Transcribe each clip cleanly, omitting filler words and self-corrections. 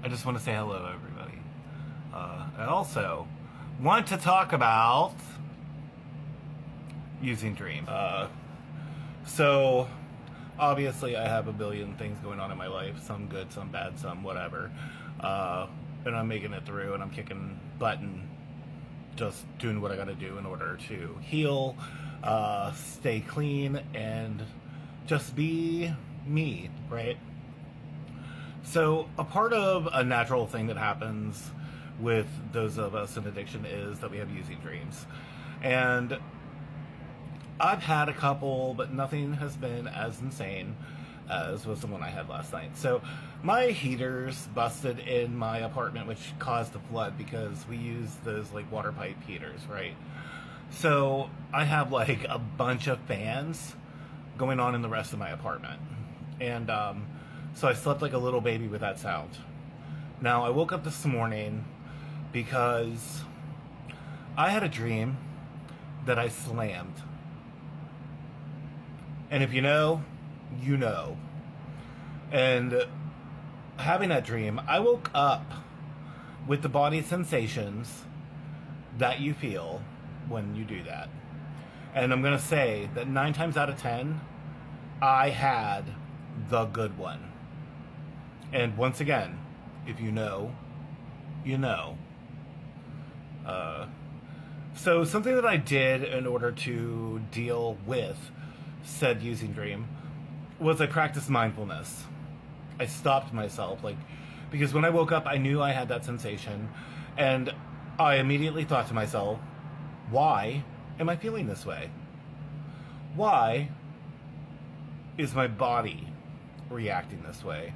I just want to say hello, everybody. I also want to talk about using Dream. So, obviously, I have a billion things going on in my life, some good, some bad, some whatever. And I'm making it through, and I'm kicking butt and just doing what I gotta do in order to heal, stay clean, and just be me, right? So, a part of a natural thing that happens with those of us in addiction is that we have using dreams. And I've had a couple, but nothing has been as insane as was the one I had last night. So, my heaters busted in my apartment, which caused a flood because we use those like water pipe heaters, right? So, I have like a bunch of fans going on in the rest of my apartment. And, so I slept like a little baby with that sound. Now, I woke up this morning because I had a dream that I slammed. And if you know, you know. And having that dream, I woke up with the body sensations that you feel when you do that. And I'm going to say that 9 times out of 10, I had the good one. And once again, if you know, you know. So something that I did in order to deal with said using dream was I practiced mindfulness. I stopped myself, because when I woke up, I knew I had that sensation, and I immediately thought to myself, why am I feeling this way? Why is my body reacting this way?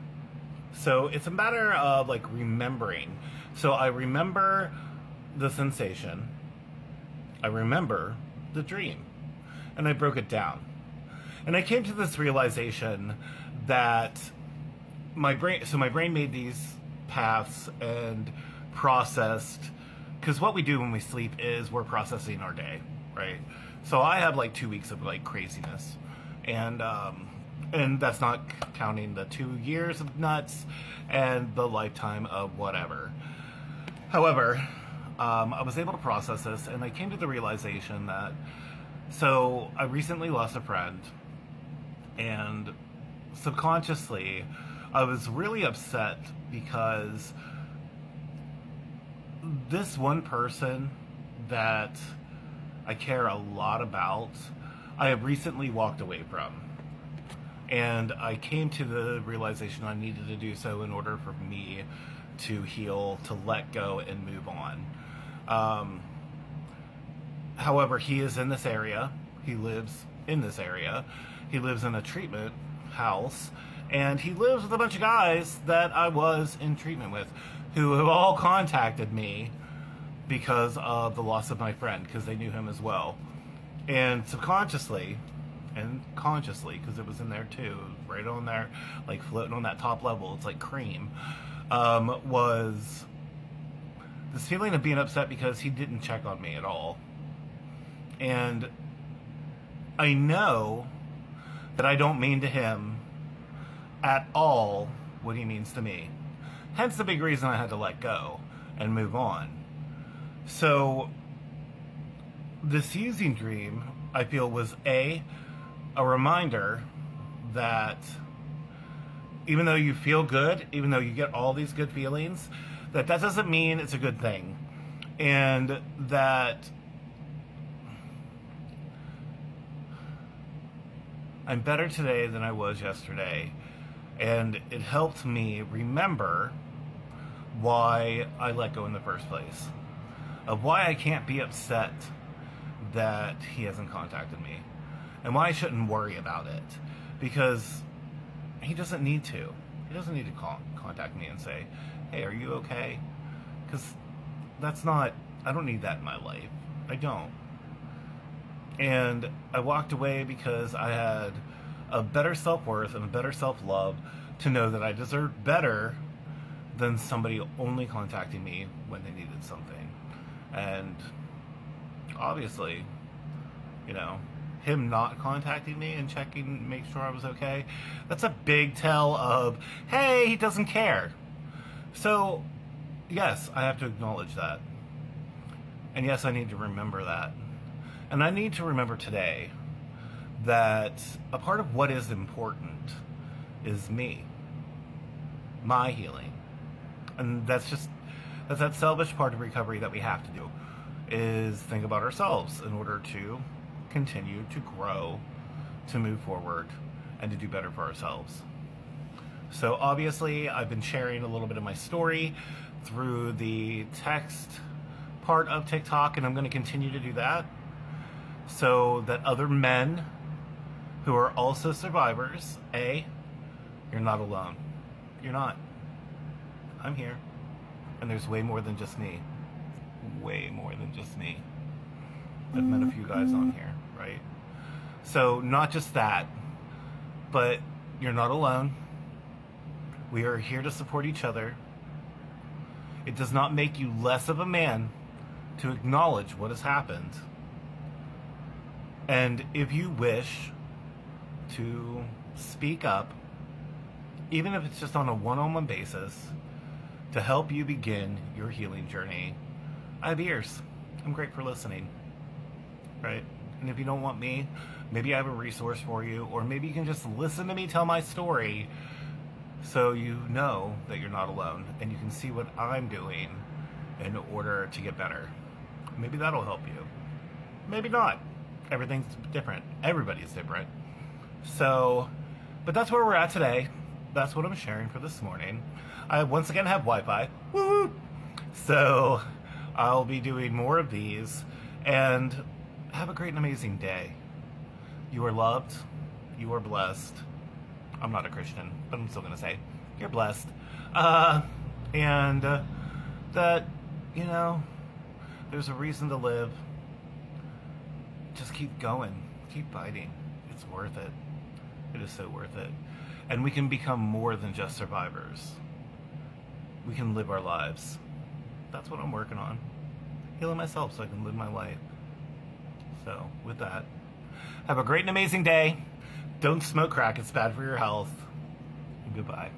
So it's a matter of remembering. So I remember the sensation. I remember the dream. And I broke it down. And I came to this realization that my brain made these paths and processed, because what we do when we sleep is we're processing our day, right? So I have 2 weeks of craziness. And that's not counting the 2 years of nuts and the lifetime of whatever. However, I was able to process this, and I came to the realization that, so I recently lost a friend, and subconsciously, I was really upset because this one person that I care a lot about, I have recently walked away from. And I came to the realization I needed to do so in order for me to heal, to let go, and move on. However, he is in this area. He lives in this area. He lives in a treatment house. And he lives with a bunch of guys that I was in treatment with, who have all contacted me because of the loss of my friend, because they knew him as well. And subconsciously, and consciously, because it was in there too, right on there, floating on that top level, it's like cream, was this feeling of being upset because he didn't check on me at all. And I know that I don't mean to him at all what he means to me. Hence the big reason I had to let go and move on. So this using dream, I feel, was a reminder that even though you feel good, even though you get all these good feelings, that doesn't mean it's a good thing. And that I'm better today than I was yesterday. And it helped me remember why I let go in the first place. Of why I can't be upset that he hasn't contacted me. And why I shouldn't worry about it. Because he doesn't need to. He doesn't need to contact me and say, hey, are you okay? Because I don't need that in my life. I don't. And I walked away because I had a better self-worth and a better self-love to know that I deserved better than somebody only contacting me when they needed something. And obviously, him not contacting me and checking, make sure I was okay, that's a big tell of, hey, he doesn't care. So, yes, I have to acknowledge that. And yes, I need to remember that. And I need to remember today that a part of what is important is me, my healing. And that's that selfish part of recovery that we have to do, is think about ourselves in order to continue to grow, to move forward, and to do better for ourselves. So obviously, I've been sharing a little bit of my story through the text part of TikTok, and I'm going to continue to do that so that other men who are also survivors, you're not alone. You're not. I'm here. And there's way more than just me. Way more than just me. I've met a few guys on here, right? So not just that, but you're not alone. We are here to support each other. It does not make you less of a man to acknowledge what has happened. And if you wish to speak up, even if it's just on a one-on-one basis, to help you begin your healing journey, I have ears. I'm great for listening, right? And if you don't want me, maybe I have a resource for you, or maybe you can just listen to me tell my story so you know that you're not alone and you can see what I'm doing in order to get better. Maybe that'll help you. Maybe not. Everything's different. Everybody's different. So, but that's where we're at today. That's what I'm sharing for this morning. I once again have Wi-Fi. Woo! So I'll be doing more of these, and have a great and amazing day. You are loved. You are blessed. I'm not a Christian, but I'm still going to say you're blessed. And that, there's a reason to live. Just keep going. Keep fighting. It's worth it. It is so worth it. And we can become more than just survivors. We can live our lives. That's what I'm working on. Healing myself so I can live my life. So, with that, have a great and amazing day. Don't smoke crack. It's bad for your health. Goodbye.